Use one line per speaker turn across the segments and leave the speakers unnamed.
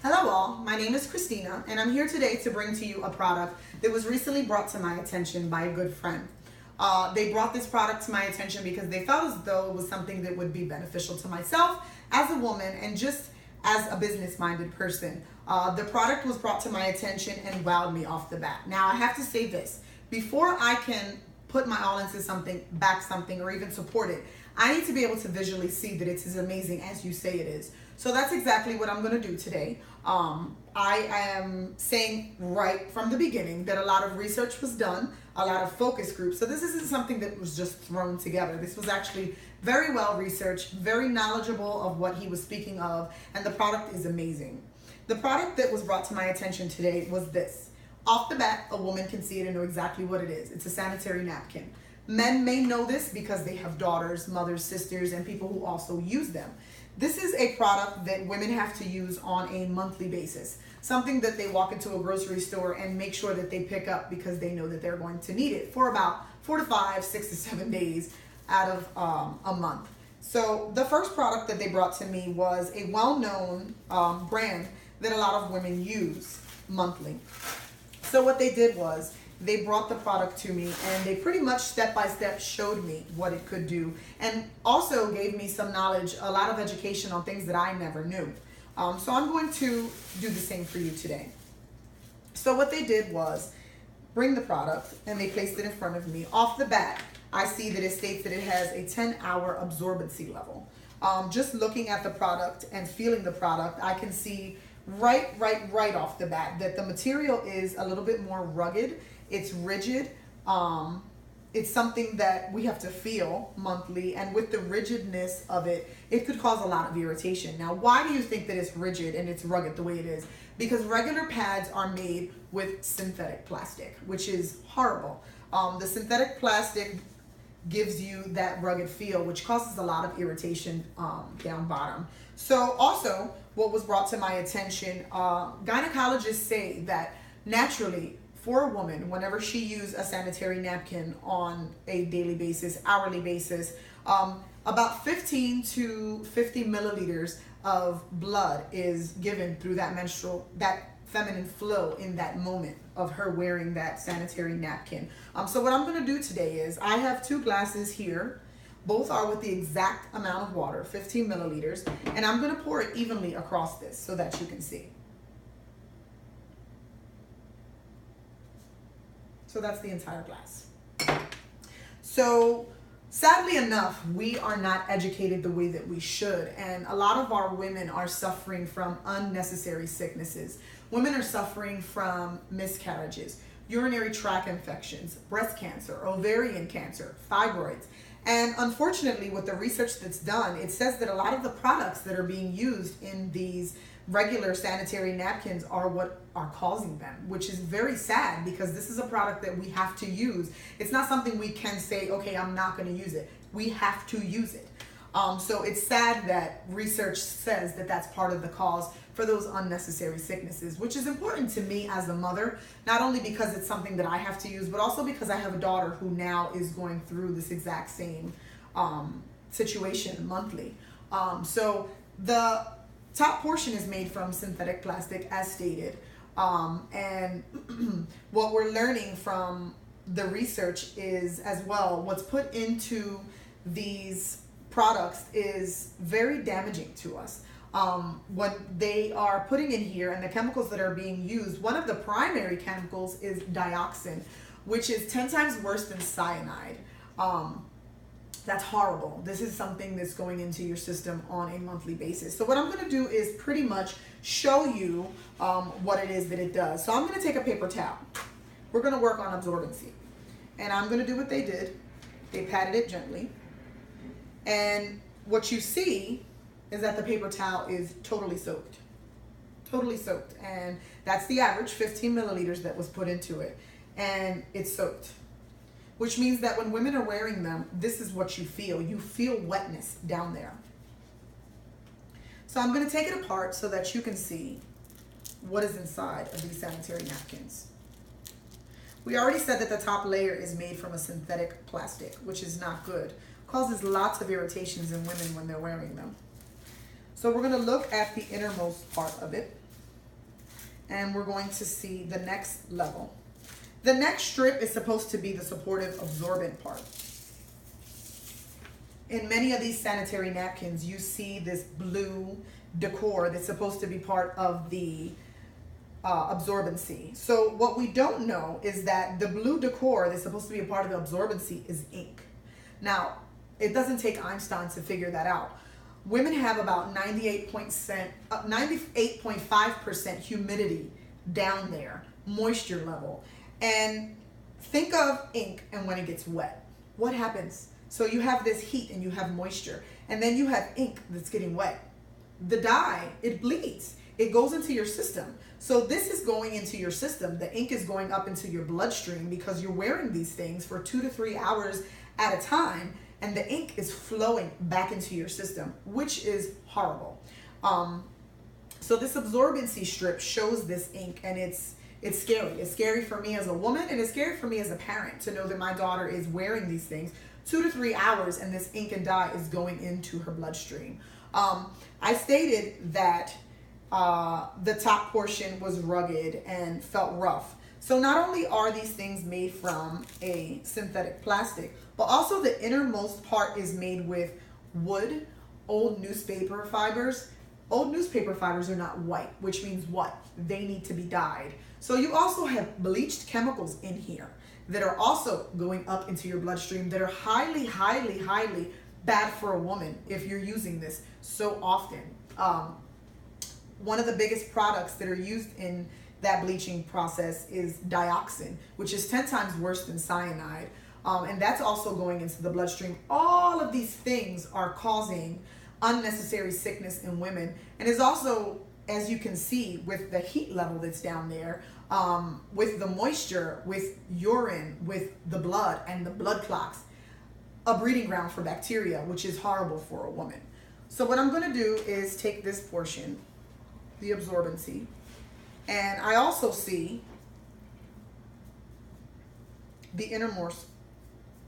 Hello all, my name is Christina and I'm here today to bring to you a product that was recently brought to my attention by a good friend. They brought this product to my attention because they felt as though it was something that would be beneficial to myself as a woman and just as a business-minded person. The product was brought to my attention and wowed me off the bat. Now I have to say this, before I can put my all into something, back something, or even support it, I need to be able to visually see that it's as amazing as you say it is. So that's exactly what I'm going to do today. I am saying right from the beginning that a lot of research was done, a lot of focus groups. So this isn't something that was just thrown together. This was actually very well researched, very knowledgeable of what he was speaking of, and the product is amazing. The product that was brought to my attention today was this. Off the bat, a woman can see it and know exactly what it is. It's a sanitary napkin. Men may know this because they have daughters, mothers, sisters, and people who also use them. This is a product that women have to use on a monthly basis. Something that they walk into a grocery store and make sure that they pick up because they know that they're going to need it for about 4 to 5, 6 to 7 days out of a month. So the first product that they brought to me was a well-known brand that a lot of women use monthly. So what they did was they brought the product to me and they pretty much step-by-step showed me what it could do and also gave me some knowledge, a lot of education on things that I never knew. So I'm going to do the same for you today. So what they did was bring the product and they placed it in front of me. Off the bat, I see that it states that it has a 10-hour absorbency level. Just looking at the product and feeling the product, I can see right off the bat that the material is a little bit more rugged. It's rigid. It's something that we have to feel monthly, and with the rigidness of it, it could cause a lot of irritation. Now, why do you think that it's rigid and it's rugged the way it is? Because regular pads are made with synthetic plastic, which is horrible. The synthetic plastic gives you that rugged feel, which causes a lot of irritation down bottom. So also, what was brought to my attention, gynecologists say that naturally, for a woman, whenever she uses a sanitary napkin on a daily basis, hourly basis, about 15 to 50 milliliters of blood is given through that feminine flow in that moment of her wearing that sanitary napkin. So what I'm going to do today is I have 2 glasses here. Both are with the exact amount of water, 15 milliliters, and I'm going to pour it evenly across this so that you can see. So that's the entire glass. So sadly enough, we are not educated the way that we should. And a lot of our women are suffering from unnecessary sicknesses. Women are suffering from miscarriages, urinary tract infections, breast cancer, ovarian cancer, fibroids. And unfortunately, with the research that's done, it says that a lot of the products that are being used in these regular sanitary napkins are what are causing them, which is very sad because this is a product that we have to use. It's not something we can say, okay, I'm not going to use it. We have to use it. So it's sad that research says that that's part of the cause for those unnecessary sicknesses, which is important to me as a mother, not only because it's something that I have to use, but also because I have a daughter who now is going through this exact same situation monthly. So the top portion is made from synthetic plastic, as stated. And what we're learning from the research is as well, what's put into these products is very damaging to us. What they are putting in here and the chemicals that are being used, one of the primary chemicals is dioxin, which is 10 times worse than cyanide. That's horrible. This is something that's going into your system on a monthly basis. So what I'm going to do is pretty much show you what it is that it does. So I'm going to take a paper towel. We're going to work on absorbency. And I'm going to do what they did. They patted it gently. And what you see is that the paper towel is totally soaked. Totally soaked. And that's the average, 15 milliliters that was put into it. And it's soaked. Which means that when women are wearing them, this is what you feel. You feel wetness down there. So I'm going to take it apart so that you can see what is inside of these sanitary napkins. We already said that the top layer is made from a synthetic plastic, which is not good. Causes lots of irritations in women when they're wearing them. So we're going to look at the innermost part of it. and we're going to see the next level. The next strip is supposed to be the supportive absorbent part. In many of these sanitary napkins, you see this blue decor that's supposed to be part of the absorbency. So what we don't know is that the blue decor that's supposed to be a part of the absorbency is ink. Now, it doesn't take Einstein to figure that out. Women have about 98.5% humidity down there, moisture level. And think of ink and when it gets wet. What happens? So you have this heat and you have moisture, and then you have ink that's getting wet. The dye, it bleeds. It goes into your system. So this is going into your system. The ink is going up into your bloodstream because you're wearing these things for 2 to 3 hours at a time, and the ink is flowing back into your system, which is horrible. So this absorbency strip shows this ink, and it's scary. It's scary for me as a woman, and it's scary for me as a parent to know that my daughter is wearing these things 2 to 3 hours, and this ink and dye is going into her bloodstream. I stated that the top portion was rugged and felt rough. So not only are these things made from a synthetic plastic, but also the innermost part is made with wood, old newspaper fibers. Old newspaper fibers are not white, which means what? They need to be dyed. So you also have bleached chemicals in here that are also going up into your bloodstream that are highly, highly, highly bad for a woman if you're using this so often. One of the biggest products that are used in that bleaching process is dioxin, which is 10 times worse than cyanide. And that's also going into the bloodstream. All of these things are causing unnecessary sickness in women. And is also, as you can see, with the heat level that's down there, with the moisture, with urine, with the blood and the blood clots, a breeding ground for bacteria, which is horrible for a woman. So what I'm going to do is take this portion, the absorbency, and I also see the innermost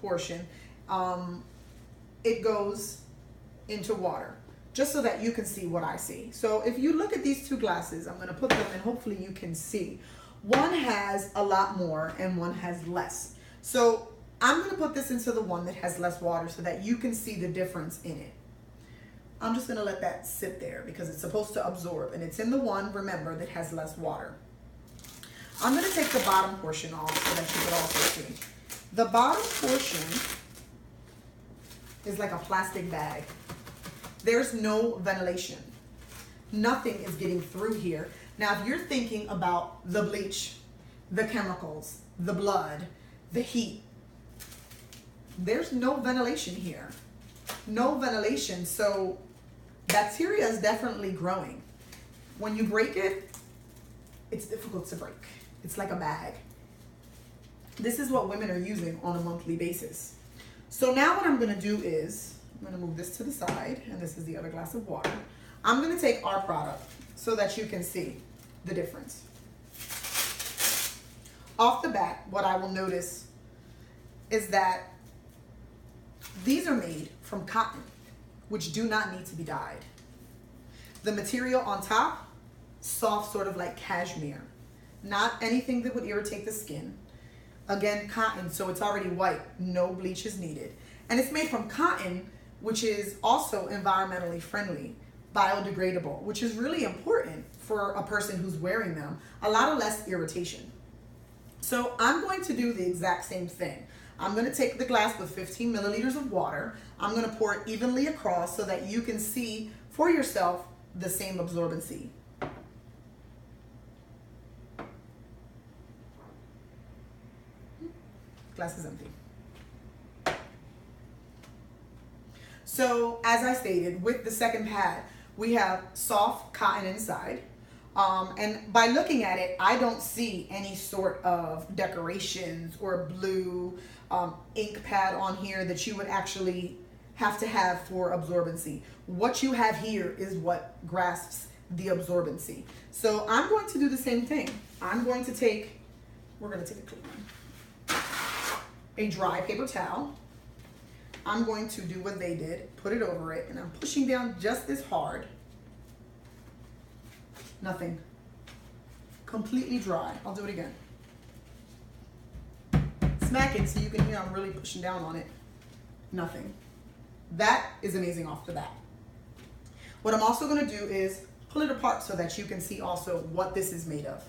portion. It goes into water, just so that you can see what I see. So if you look at these two glasses, I'm going to put them and hopefully you can see. One has a lot more and one has less. So I'm going to put this into the one that has less water so that you can see the difference in it. I'm just going to let that sit there because it's supposed to absorb, and it's in the one, remember, that has less water. I'm going to take the bottom portion off so that you can also see. The bottom portion is like a plastic bag. There's no ventilation. Nothing is getting through here. Now, if you're thinking about the bleach, the chemicals, the blood, the heat, there's no ventilation here. No ventilation, so bacteria is definitely growing. When you break it, it's difficult to break. It's like a bag. This is what women are using on a monthly basis. So now what I'm going to do is, I'm going to move this to the side, and this is the other glass of water. I'm going to take our product so that you can see the difference. Off the bat, what I will notice is that these are made from cotton, which do not need to be dyed. The material on top, soft, sort of like cashmere. Not anything that would irritate the skin. Again, cotton, so it's already white. No bleach is needed. And it's made from cotton, which is also environmentally friendly, biodegradable, which is really important for a person who's wearing them. A lot of less irritation. So I'm going to do the exact same thing. I'm going to take the glass with 15 milliliters of water. I'm going to pour it evenly across so that you can see for yourself the same absorbency. Glass is empty. So as I stated, with the second pad, we have soft cotton inside. And by looking at it, I don't see any sort of decorations or blue ink pad on here that you would actually have to have for absorbency. What you have here is what grasps the absorbency. So I'm going to do the same thing. We're going to take a clean one. A dry paper towel. I'm going to do what they did, put it over it, and I'm pushing down just this hard. Nothing. completely dry. I'll do it again. Smack it so you can hear I'm really pushing down on it. Nothing. That is amazing off the bat. What I'm also going to do is pull it apart so that you can see also what this is made of.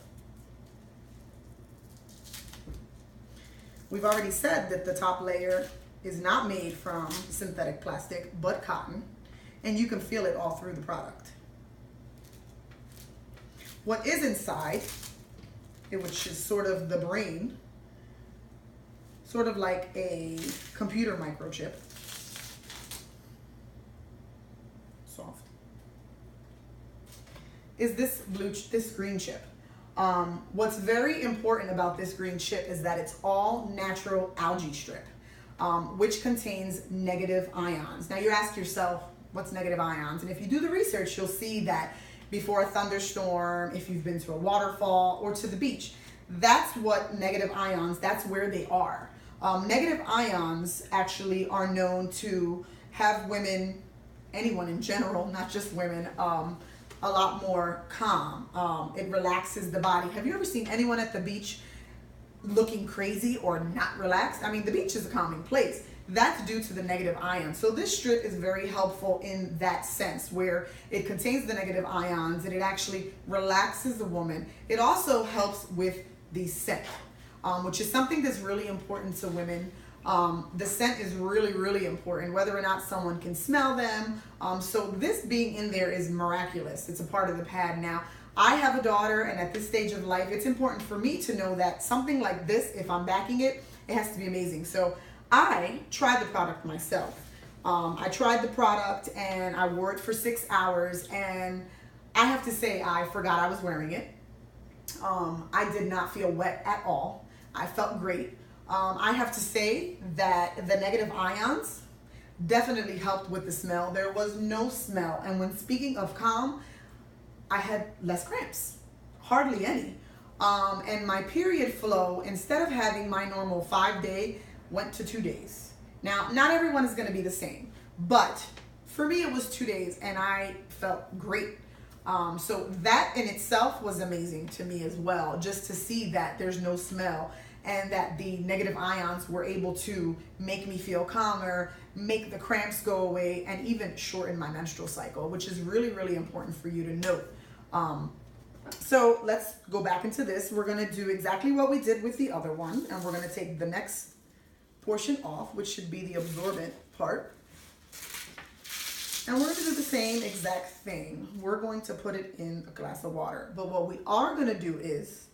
We've already said that the top layer is not made from synthetic plastic, but cotton, and you can feel it all through the product. What is inside, which is sort of the brain, sort of like a computer microchip, soft, is this green chip. What's very important about this green chip is that it's all natural algae strip, which contains negative ions. Now you ask yourself, what's negative ions? And if you do the research, you'll see that before a thunderstorm, if you've been to a waterfall or to the beach, that's what negative ions, that's where they are. Negative ions actually are known to have women, anyone in general, not just women, a lot more calm. It relaxes the body. Have you ever seen anyone at the beach looking crazy or not relaxed? I mean, the beach is a calming place. That's due to the negative ions. So this strip is very helpful in that sense, where it contains the negative ions and it actually relaxes the woman. It also helps with the scent, which is something that's really important to women. The scent is really, really important, whether or not someone can smell them. So this being in there is miraculous. It's a part of the pad. Now, I have a daughter, and at this stage of life, it's important for me to know that something like this, if I'm backing it, it has to be amazing. So I tried the product myself. I tried the product and I wore it for 6 hours, and I have to say I forgot I was wearing it. I did not feel wet at all. I felt great. I have to say that the negative ions definitely helped with the smell. There was no smell. And when speaking of calm, I had less cramps, hardly any. And my period flow, instead of having my normal 5-day, went to 2 days. Now, not everyone is going to be the same, but for me it was 2 days and I felt great. So that in itself was amazing to me as well, just to see that there's no smell and that the negative ions were able to make me feel calmer, make the cramps go away, and even shorten my menstrual cycle, which is really, really important for you to note. So let's go back into this. We're going to do exactly what we did with the other one, and we're going to take the next portion off, which should be the absorbent part. And we're going to do the same exact thing. We're going to put it in a glass of water. But what we are going to do is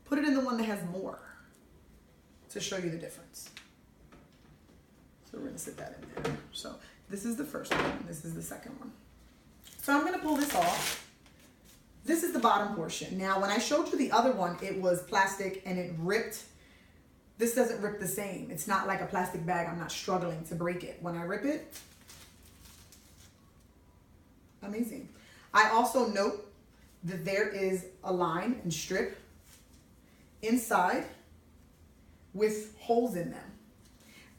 put it in the one that has more to show you the difference. So we're going to sit that in there. So this is the first one. This is the second one. So I'm going to pull this off. This is the bottom portion. Now, when I showed you the other one, it was plastic and it ripped. This doesn't rip the same. It's not like a plastic bag. I'm not struggling to break it. When I rip it, amazing. I also note that there is a line and strip inside with holes in them.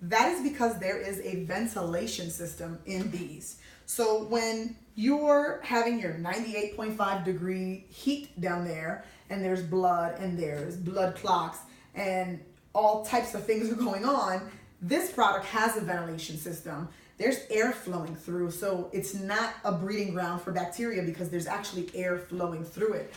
That is because there is a ventilation system in these. So when you're having your 98.5 degree heat down there, and there's blood and there's blood clots and all types of things are going on, this product has a ventilation system. There's air flowing through, so it's not a breeding ground for bacteria because there's actually air flowing through it.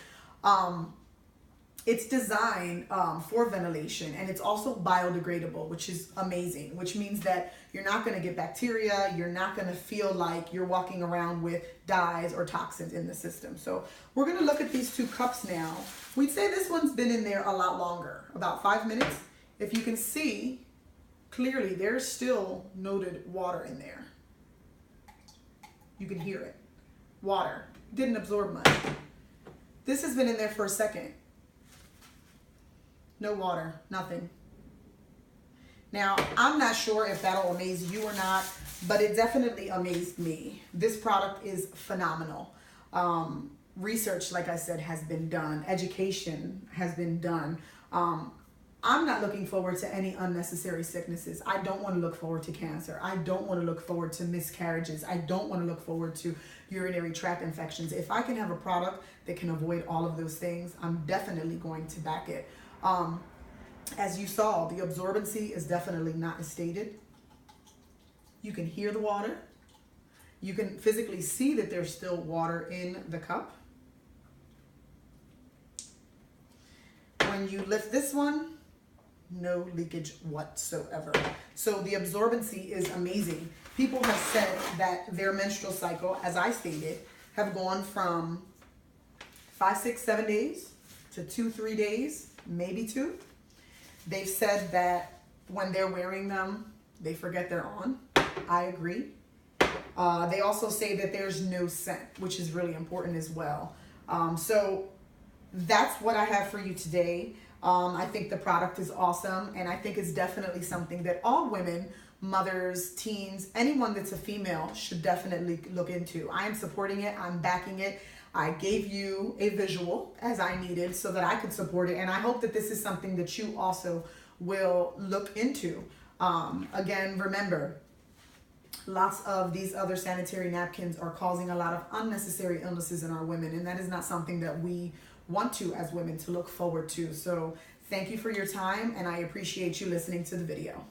It's designed for ventilation, and it's also biodegradable, which is amazing, which means that you're not going to get bacteria. You're not going to feel like you're walking around with dyes or toxins in the system. So we're going to look at these 2 cups now. We'd say this one's been in there a lot longer, about 5 minutes. If you can see clearly, there's still noted water in there. You can hear it. Water. Didn't absorb much. This has been in there for a second. No water, nothing. Now, I'm not sure if that'll amaze you or not, but it definitely amazed me. This product is phenomenal. Research, like I said, has been done. Education has been done. I'm not looking forward to any unnecessary sicknesses. I don't want to look forward to cancer. I don't want to look forward to miscarriages. I don't want to look forward to urinary tract infections. If I can have a product that can avoid all of those things, I'm definitely going to back it. As you saw, the absorbency is definitely not as stated. You can hear the water. You can physically see that there's still water in the cup. When you lift this one, no leakage whatsoever. So the absorbency is amazing. People have said that their menstrual cycle, as I stated, have gone from 5, 6, 7 days to 2, 3 days, maybe 2. They've said that when they're wearing them, they forget they're on. I agree. They also say that there's no scent, which is really important as well. So that's what I have for you today. I think the product is awesome, and I think it's definitely something that all women, mothers, teens, anyone that's a female should definitely look into. I am supporting it. I'm backing it. I gave you a visual as I needed so that I could support it, and I hope that this is something that you also will look into. Again, remember, lots of these other sanitary napkins are causing a lot of unnecessary illnesses in our women, and that is not something that we want to as women to look forward to. So thank you for your time, and I appreciate you listening to the video.